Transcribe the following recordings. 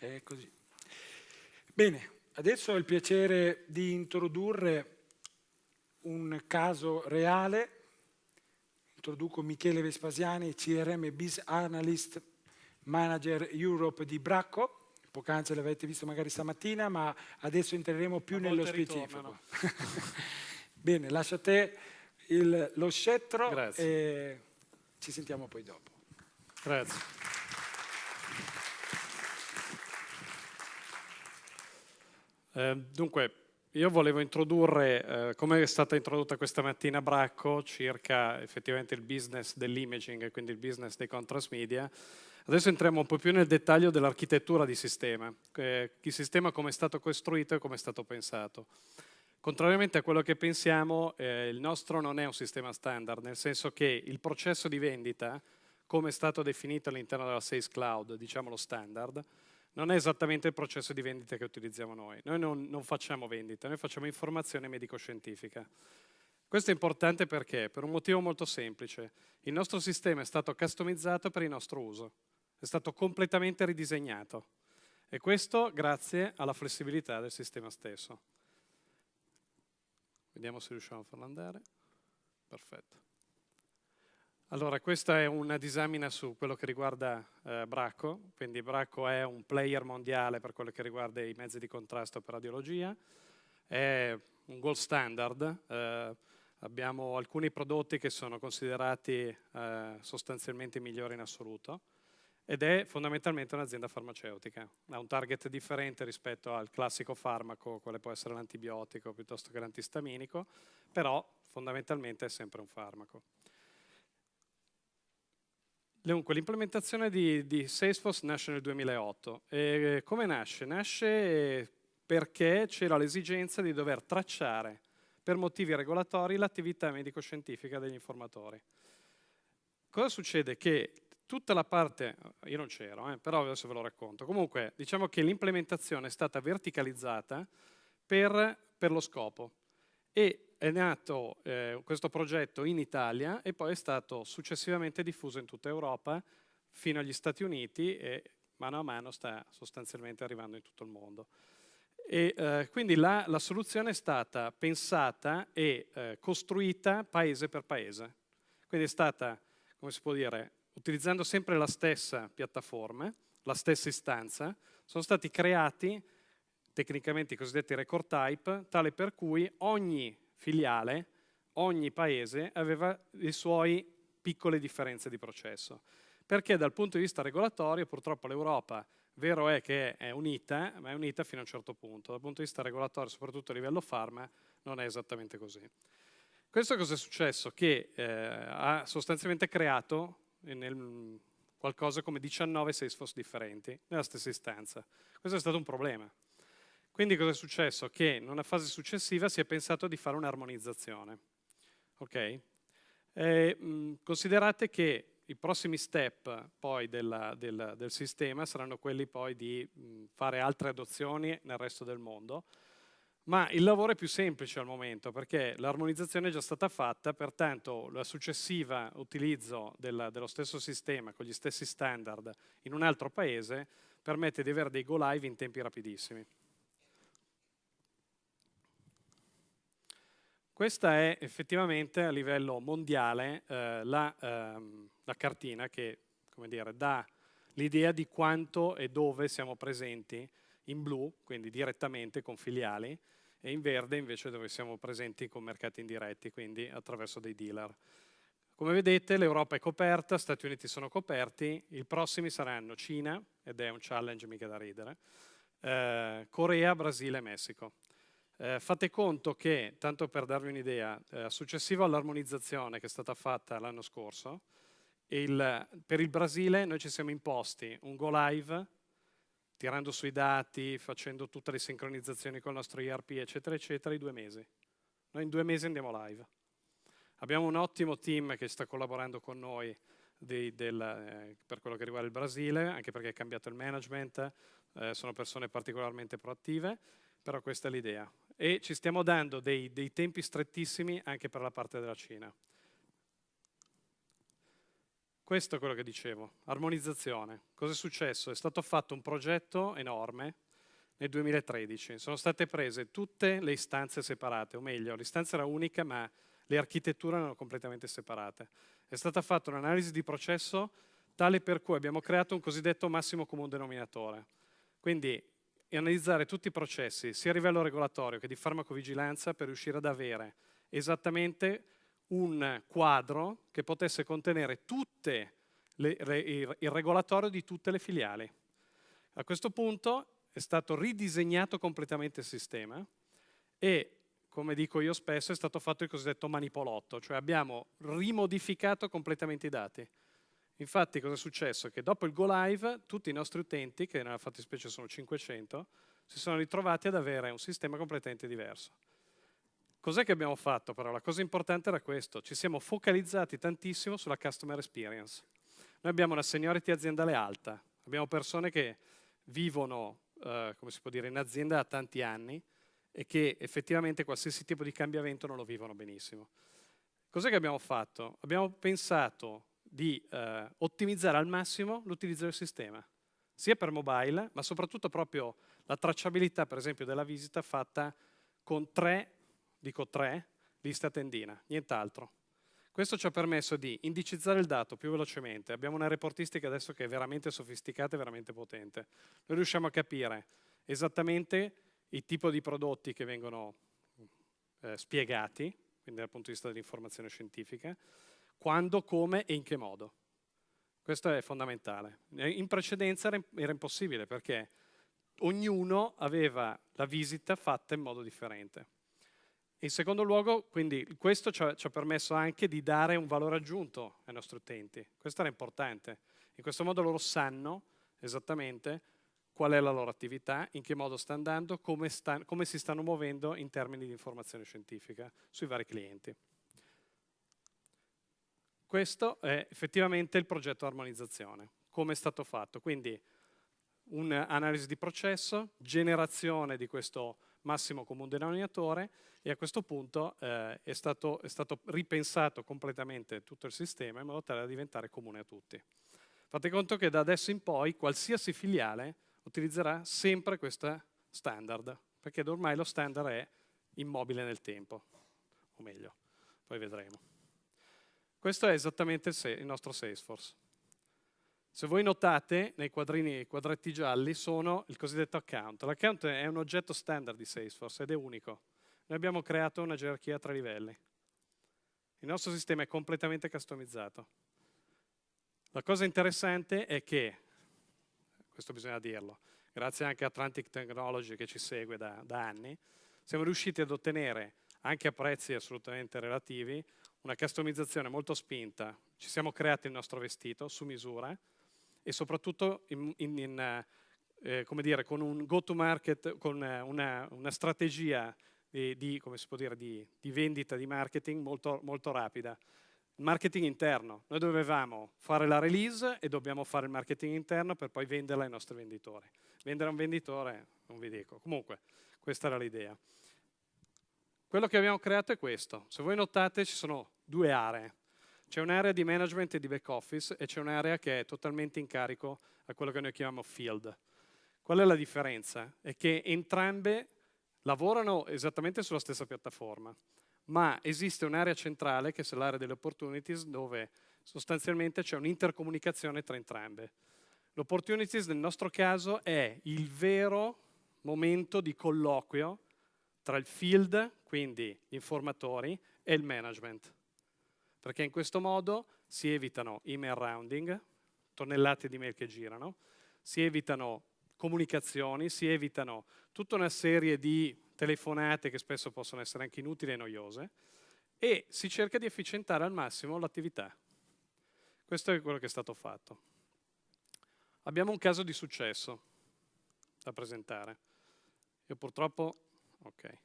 è così. Bene, adesso ho il piacere di introdurre un caso reale. Introduco Michele Vespasiani, CRM Biz Analyst Manager Europe di Bracco. Poc'anzi l'avete visto magari stamattina, ma adesso entreremo più nello specifico. Bene, lascio a te lo scettro. Grazie. E ci sentiamo poi dopo. Grazie. Dunque, io volevo introdurre, come è stata introdotta questa mattina Bracco, circa effettivamente il business dell'imaging e quindi il business dei contrast media. Adesso entriamo un po' più nel dettaglio dell'architettura di sistema, il sistema come è stato costruito e come è stato pensato. Contrariamente a quello che pensiamo, il nostro non è un sistema standard, nel senso che il processo di vendita, come è stato definito all'interno della Sales Cloud, diciamo lo standard, non è esattamente il processo di vendita che utilizziamo noi. Noi non facciamo vendita, noi facciamo informazione medico-scientifica. Questo è importante perché? Per un motivo molto semplice. Il nostro sistema è stato customizzato per il nostro uso, è stato completamente ridisegnato e questo grazie alla flessibilità del sistema stesso. Vediamo se riusciamo a farlo andare. Perfetto. Allora, questa è una disamina su quello che riguarda Bracco, quindi Bracco è un player mondiale per quello che riguarda i mezzi di contrasto per radiologia, è un gold standard, abbiamo alcuni prodotti che sono considerati sostanzialmente migliori in assoluto ed è fondamentalmente un'azienda farmaceutica, ha un target differente rispetto al classico farmaco, quale può essere l'antibiotico piuttosto che l'antistaminico, però fondamentalmente è sempre un farmaco. Dunque, l'implementazione di Salesforce nasce nel 2008. E come nasce? Nasce perché c'era l'esigenza di dover tracciare per motivi regolatori l'attività medico-scientifica degli informatori. Cosa succede? Che tutta la parte, io non c'ero, però adesso ve lo racconto, comunque diciamo che l'implementazione è stata verticalizzata per lo scopo e è nato questo progetto in Italia e poi è stato successivamente diffuso in tutta Europa fino agli Stati Uniti e mano a mano sta sostanzialmente arrivando in tutto il mondo. E quindi la soluzione è stata pensata e costruita paese per paese. Quindi è stata, come si può dire, utilizzando sempre la stessa piattaforma, la stessa istanza, sono stati creati tecnicamente i cosiddetti record type, tale per cui ogni filiale, ogni paese aveva le sue piccole differenze di processo. Perché dal punto di vista regolatorio purtroppo l'Europa, vero è che è unita, ma è unita fino a un certo punto. Dal punto di vista regolatorio, soprattutto a livello farma, non è esattamente così. Questo cosa è successo? Che ha sostanzialmente creato qualcosa come 19 Salesforce differenti nella stessa istanza. Questo è stato un problema. Quindi cosa è successo? Che in una fase successiva si è pensato di fare un'armonizzazione. Ok? Considerate che i prossimi step poi del sistema saranno quelli poi di fare altre adozioni nel resto del mondo, ma il lavoro è più semplice al momento perché l'armonizzazione è già stata fatta, pertanto la successiva utilizzo dello stesso sistema con gli stessi standard in un altro paese permette di avere dei go live in tempi rapidissimi. Questa è effettivamente a livello mondiale la cartina che, come dire, dà l'idea di quanto e dove siamo presenti in blu, quindi direttamente con filiali, e in verde invece dove siamo presenti con mercati indiretti, quindi attraverso dei dealer. Come vedete l'Europa è coperta, Stati Uniti sono coperti, i prossimi saranno Cina, ed è un challenge mica da ridere, Corea, Brasile e Messico. Fate conto che, tanto per darvi un'idea, successivo all'armonizzazione che è stata fatta l'anno scorso, per il Brasile noi ci siamo imposti un go live, tirando sui dati, facendo tutte le sincronizzazioni con il nostro ERP, eccetera, eccetera, in 2 mesi. Noi in 2 mesi andiamo live. Abbiamo un ottimo team che sta collaborando con noi per quello che riguarda il Brasile, anche perché è cambiato il management, sono persone particolarmente proattive, però questa è l'idea. E ci stiamo dando dei tempi strettissimi anche per la parte della Cina. Questo è quello che dicevo, armonizzazione. Cosa è successo? È stato fatto un progetto enorme nel 2013. Sono state prese tutte le istanze separate, o meglio, l'istanza era unica, ma le architetture erano completamente separate. È stata fatta un'analisi di processo tale per cui abbiamo creato un cosiddetto massimo comune denominatore. Quindi analizzare tutti i processi, sia a livello regolatorio che di farmacovigilanza, per riuscire ad avere esattamente un quadro che potesse contenere il regolatorio di tutte le filiali. A questo punto è stato ridisegnato completamente il sistema e, come dico io spesso, è stato fatto il cosiddetto manipolotto, cioè abbiamo rimodificato completamente i dati. Infatti cosa è successo? Che dopo il go live tutti i nostri utenti, che nella fattispecie sono 500, si sono ritrovati ad avere un sistema completamente diverso. Cos'è che abbiamo fatto però? La cosa importante era questo, ci siamo focalizzati tantissimo sulla customer experience. Noi abbiamo una seniority aziendale alta, abbiamo persone che vivono, come si può dire, in azienda da tanti anni e che effettivamente qualsiasi tipo di cambiamento non lo vivono benissimo. Cos'è che abbiamo fatto? Abbiamo pensato di ottimizzare al massimo l'utilizzo del sistema, sia per mobile, ma soprattutto proprio la tracciabilità, per esempio, della visita fatta con 3 liste a tendina, nient'altro. Questo ci ha permesso di indicizzare il dato più velocemente. Abbiamo una reportistica adesso che è veramente sofisticata e veramente potente. Noi riusciamo a capire esattamente il tipo di prodotti che vengono spiegati, quindi dal punto di vista dell'informazione scientifica, quando, come e in che modo. Questo è fondamentale. In precedenza era impossibile perché ognuno aveva la visita fatta in modo differente. In secondo luogo, quindi, questo ci ha permesso anche di dare un valore aggiunto ai nostri utenti. Questo era importante. In questo modo loro sanno esattamente qual è la loro attività, in che modo sta andando, come si stanno muovendo in termini di informazione scientifica sui vari clienti. Questo è effettivamente il progetto armonizzazione, come è stato fatto. Quindi un'analisi di processo, generazione di questo massimo comune denominatore e a questo punto è stato ripensato completamente tutto il sistema in modo tale da diventare comune a tutti. Fate conto che da adesso in poi qualsiasi filiale utilizzerà sempre questa standard, perché ormai lo standard è immobile nel tempo, o meglio, poi vedremo. Questo è esattamente il nostro Salesforce. Se voi notate, nei quadretti gialli sono il cosiddetto account. L'account è un oggetto standard di Salesforce ed è unico. Noi abbiamo creato una gerarchia a 3 livelli. Il nostro sistema è completamente customizzato. La cosa interessante è che, questo bisogna dirlo, grazie anche a Atlantic Technology che ci segue da anni, siamo riusciti ad ottenere, anche a prezzi assolutamente relativi, una customizzazione molto spinta. Ci siamo creati il nostro vestito su misura e soprattutto come dire, con un go-to-market, con una strategia come si può dire, di vendita, di marketing molto, molto rapida. Marketing interno. Noi dovevamo fare la release e dobbiamo fare il marketing interno per poi venderla ai nostri venditori. Vendere a un venditore, non vi dico. Comunque, questa era l'idea. Quello che abbiamo creato è questo. Se voi notate ci sono 2 aree. C'è un'area di management e di back office e c'è un'area che è totalmente in carico a quello che noi chiamiamo field. Qual è la differenza? È che entrambe lavorano esattamente sulla stessa piattaforma, ma esiste un'area centrale che è l'area delle opportunities dove sostanzialmente c'è un'intercomunicazione tra entrambe. L'opportunities nel nostro caso è il vero momento di colloquio tra il field, quindi gli informatori, e il management. Perché in questo modo si evitano email rounding, tonnellate di mail che girano, si evitano comunicazioni, si evitano tutta una serie di telefonate che spesso possono essere anche inutili e noiose e si cerca di efficientare al massimo l'attività. Questo è quello che è stato fatto. Abbiamo un caso di successo da presentare. Io purtroppo... ok.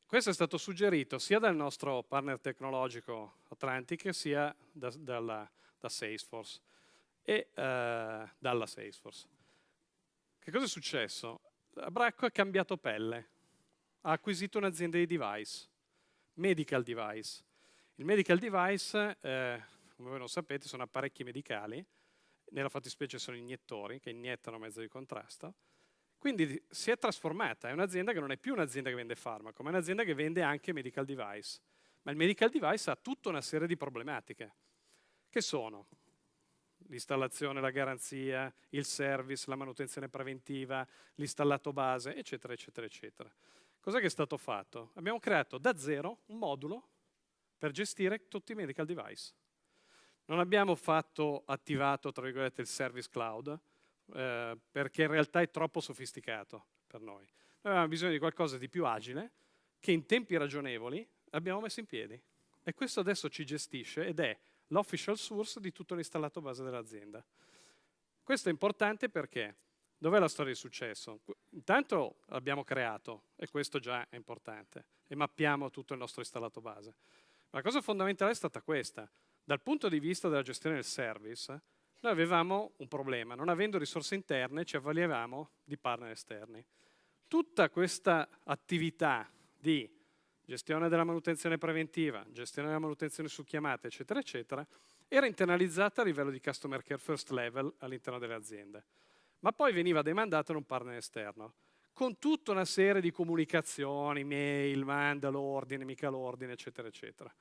Questo è stato suggerito sia dal nostro partner tecnologico Atlantic sia da Salesforce e dalla Salesforce. Che cosa è successo? Bracco ha cambiato pelle, ha acquisito un'azienda di device, medical device. Il medical device, come voi non sapete, sono apparecchi medicali, nella fattispecie sono iniettori che iniettano mezzo di contrasto. Quindi si è trasformata, è un'azienda che non è più un'azienda che vende farmaco, ma è un'azienda che vende anche medical device. Ma il medical device ha tutta una serie di problematiche, che sono l'installazione, la garanzia, il service, la manutenzione preventiva, l'installato base, eccetera, eccetera, eccetera. Cos'è che è stato fatto? Abbiamo creato da zero un modulo per gestire tutti i medical device. Non abbiamo attivato, tra virgolette, il service cloud, perché in realtà è troppo sofisticato per noi. Noi avevamo bisogno di qualcosa di più agile, che in tempi ragionevoli abbiamo messo in piedi. E questo adesso ci gestisce ed è l'official source di tutto l'installato base dell'azienda. Questo è importante perché dov'è la storia di successo? Intanto l'abbiamo creato, e questo già è importante, e mappiamo tutto il nostro installato base. Ma la cosa fondamentale è stata questa. Dal punto di vista della gestione del service, noi avevamo un problema. Non avendo risorse interne, ci avvalevamo di partner esterni. Tutta questa attività di gestione della manutenzione preventiva, gestione della manutenzione su chiamate, eccetera, eccetera, era internalizzata a livello di customer care first level all'interno delle aziende. Ma poi veniva demandata da un partner esterno, con tutta una serie di comunicazioni, mail, manda l'ordine, mica l'ordine, eccetera, eccetera.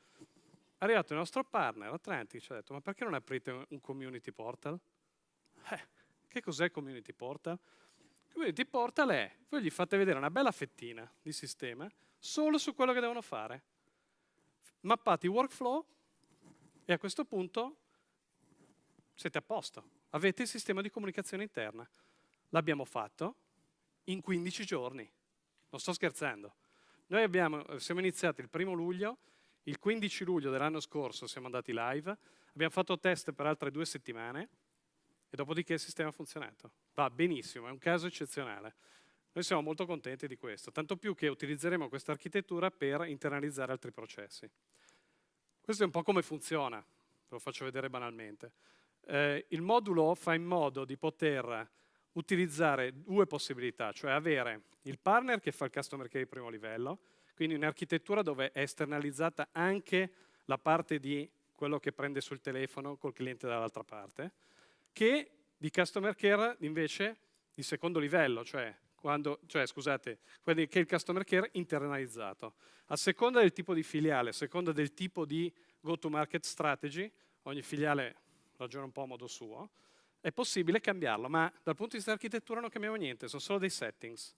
È arrivato il nostro partner, Atlantic, ci ha detto, ma perché non aprite un community portal? Che cos'è il community portal? Il community portal è, voi gli fate vedere una bella fettina di sistema solo su quello che devono fare. Mappate i workflow e a questo punto siete a posto. Avete il sistema di comunicazione interna. L'abbiamo fatto in 15 giorni. Non sto scherzando. Noi siamo iniziati il 1 luglio, il 15 luglio dell'anno scorso siamo andati live, abbiamo fatto test per altre 2 settimane e dopodiché il sistema ha funzionato. Va benissimo, è un caso eccezionale. Noi siamo molto contenti di questo, tanto più che utilizzeremo questa architettura per internalizzare altri processi. Questo è un po' come funziona, ve lo faccio vedere banalmente. Il modulo fa in modo di poter utilizzare 2 possibilità, cioè avere il partner che fa il customer care di primo livello, quindi un'architettura dove è esternalizzata anche la parte di quello che prende sul telefono col cliente dall'altra parte, che di customer care invece di secondo livello, che il customer care internalizzato. A seconda del tipo di filiale, a seconda del tipo di go-to-market strategy, ogni filiale ragiona un po' a modo suo, è possibile cambiarlo, ma dal punto di vista dell'architettura non cambiamo niente, sono solo dei settings.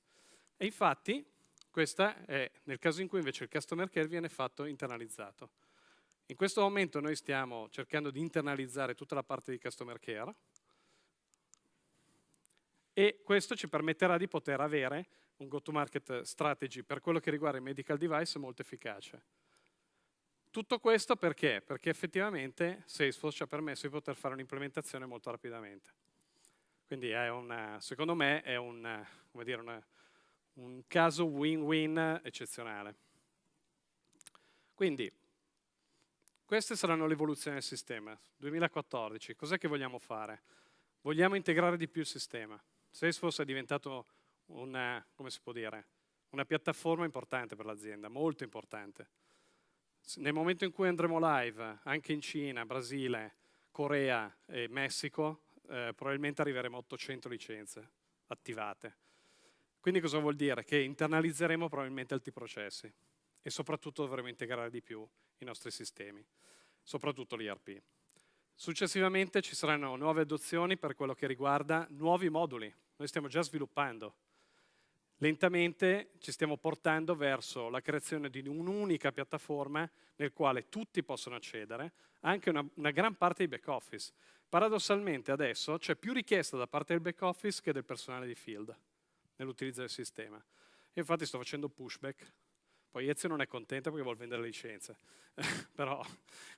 E infatti, questa è nel caso in cui invece il customer care viene fatto internalizzato. In questo momento noi stiamo cercando di internalizzare tutta la parte di customer care e questo ci permetterà di poter avere un go-to-market strategy per quello che riguarda i medical device molto efficace. Tutto questo perché? Perché effettivamente Salesforce ci ha permesso di poter fare un'implementazione molto rapidamente. Quindi secondo me è un caso win-win eccezionale. Quindi, queste saranno le evoluzioni del sistema. 2014, cos'è che vogliamo fare? Vogliamo integrare di più il sistema. Salesforce è diventato una piattaforma importante per l'azienda, molto importante. Nel momento in cui andremo live, anche in Cina, Brasile, Corea e Messico, probabilmente arriveremo a 800 licenze attivate. Quindi cosa vuol dire? Che internalizzeremo probabilmente altri processi e soprattutto dovremo integrare di più i nostri sistemi, soprattutto l'ERP. Successivamente ci saranno nuove adozioni per quello che riguarda nuovi moduli. Noi stiamo già sviluppando. Lentamente ci stiamo portando verso la creazione di un'unica piattaforma nel quale tutti possono accedere, anche una gran parte di back office. Paradossalmente adesso c'è più richiesta da parte del back office che del personale di field nell'utilizzo del sistema. Io infatti sto facendo pushback, poi Ezio non è contento perché vuole vendere le licenze, però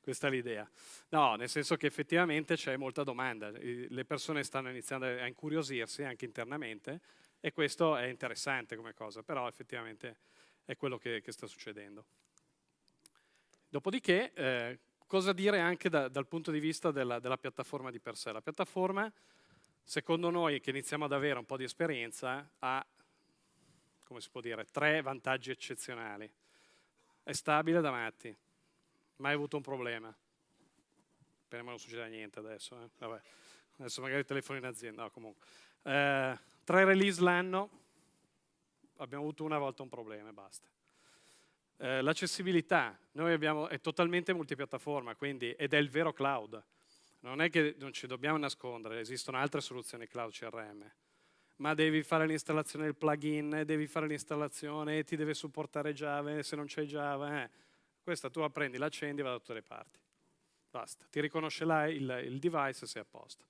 questa è l'idea. No, nel senso che effettivamente c'è molta domanda, le persone stanno iniziando a incuriosirsi anche internamente e questo è interessante come cosa, però effettivamente è quello che sta succedendo. Dopodiché, cosa dire anche dal punto di vista della piattaforma di per sé? La piattaforma, secondo noi che iniziamo ad avere un po' di esperienza, ha, come si può dire, 3 vantaggi eccezionali. È stabile da matti, mai avuto un problema. speriamo non succeda niente adesso. Vabbè. Adesso magari telefono in azienda, no, comunque. 3 release l'anno, abbiamo avuto una volta un problema e basta. L'accessibilità, noi è totalmente multipiattaforma, quindi, ed è il vero cloud. Non è che non ci dobbiamo nascondere, esistono altre soluzioni cloud CRM, ma devi fare l'installazione del plugin, devi fare l'installazione, ti deve supportare Java, se non c'è Java, questa tu la prendi, l'accendi e va da tutte le parti. Basta, ti riconosce là il device e sei a posto.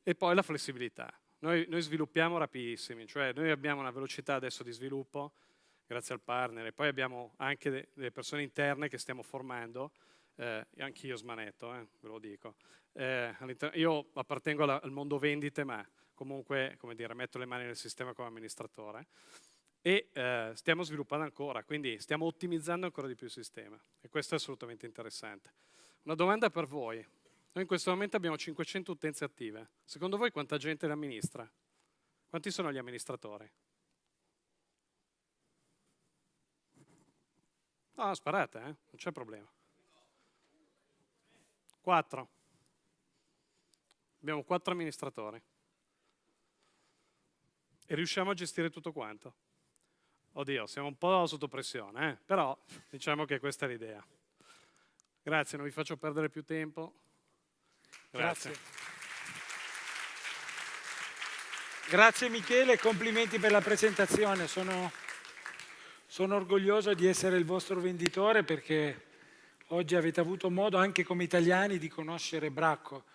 E poi la flessibilità. Noi sviluppiamo rapidissimi, cioè noi abbiamo una velocità adesso di sviluppo, grazie al partner, e poi abbiamo anche delle persone interne che stiamo formando, anch'io smanetto, ve lo dico. Io appartengo al mondo vendite, ma comunque, come dire, metto le mani nel sistema come amministratore e stiamo sviluppando ancora, quindi stiamo ottimizzando ancora di più il sistema e questo è assolutamente interessante. Una domanda per voi. Noi in questo momento abbiamo 500 utenze attive. Secondo voi quanta gente le amministra? Quanti sono gli amministratori? No, sparate, non c'è problema. 4. Abbiamo 4 amministratori. E riusciamo a gestire tutto quanto. Oddio, siamo un po' sotto pressione, però diciamo che questa è l'idea. Grazie, non vi faccio perdere più tempo. Grazie. Grazie Michele, complimenti per la presentazione. Sono orgoglioso di essere il vostro venditore perché oggi avete avuto modo anche come italiani di conoscere Bracco.